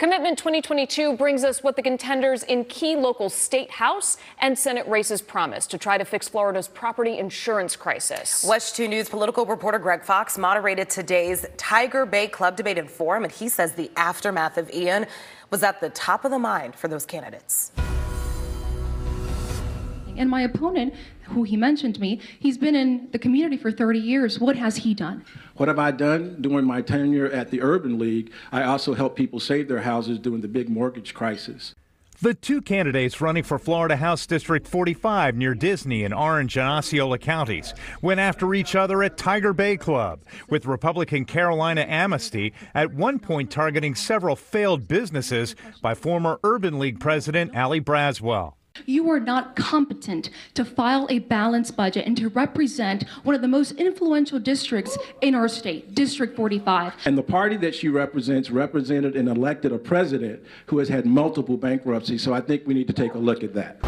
Commitment 2022 brings us what the contenders in key local state House and Senate races promise to try to fix Florida's property insurance crisis. WESH 2 News political reporter Greg Fox moderated today's Tiger Bay Club Debate and Forum, and he says the aftermath of Ian was at the top of the mind for those candidates. And my opponent, who he mentioned to me, he's been in the community for 30 years. What has he done? What have I done? During my tenure at the Urban League, I also helped people save their houses during the big mortgage crisis. The two candidates running for Florida House District 45 near Disney in Orange and Osceola counties went after each other at Tiger Bay Club, with Republican Carolina Amnesty at one point targeting several failed businesses by former Urban League president Ali Braswell. You are not competent to file a balanced budget and to represent one of the most influential districts in our state, District 45. And the party that she represents represented and elected a president who has had multiple bankruptcies, so I think we need to take a look at that.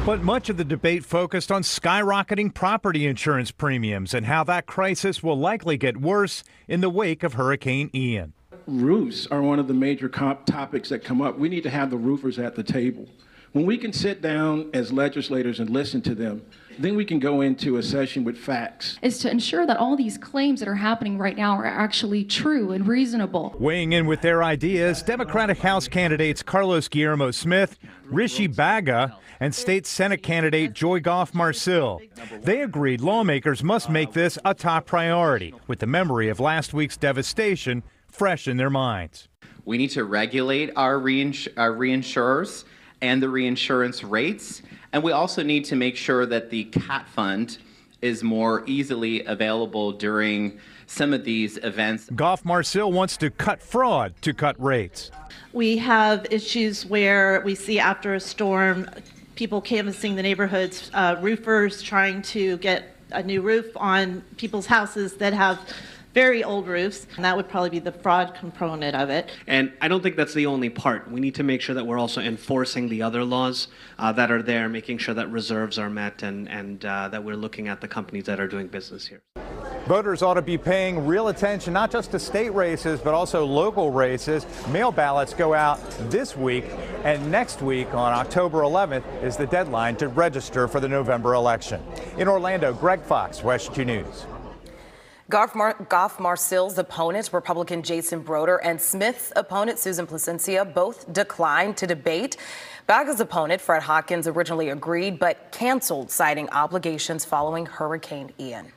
But much of the debate focused on skyrocketing property insurance premiums and how that crisis will likely get worse in the wake of Hurricane Ian. Roofs are one of the major topics that come up. We need to have the roofers at the table. When we can sit down as legislators and listen to them, then we can go into a session with facts. Is to ensure that all these claims that are happening right now are actually true and reasonable. Weighing in with their ideas, Democratic House candidates Carlos Guillermo Smith, Rishi Baga, and State Senate candidate Joy Goff Marcil. They agreed lawmakers must make this a top priority, with the memory of last week's devastation fresh in their minds. We need to regulate our reinsurers and the reinsurance rates. And we also need to make sure that the CAT fund is more easily available during some of these events. Goff Marcil wants to cut fraud to cut rates. We have issues where we see after a storm, people canvassing the neighborhoods, roofers trying to get a new roof on people's houses that have very old roofs, and that would probably be the fraud component of it. And I don't think that's the only part. We need to make sure that we're also enforcing the other laws that are there, making sure that reserves are met and that we're looking at the companies that are doing business here. Voters ought to be paying real attention not just to state races, but also local races. Mail ballots go out this week, and next week on October 11th is the deadline to register for the November election. In Orlando, Greg Fox, WESH 2 News. Goff Marcil's opponent, Republican Jason Broder, and Smith's opponent, Susan Placencia, both declined to debate. Baga's opponent, Fred Hawkins, originally agreed but canceled, citing obligations following Hurricane Ian.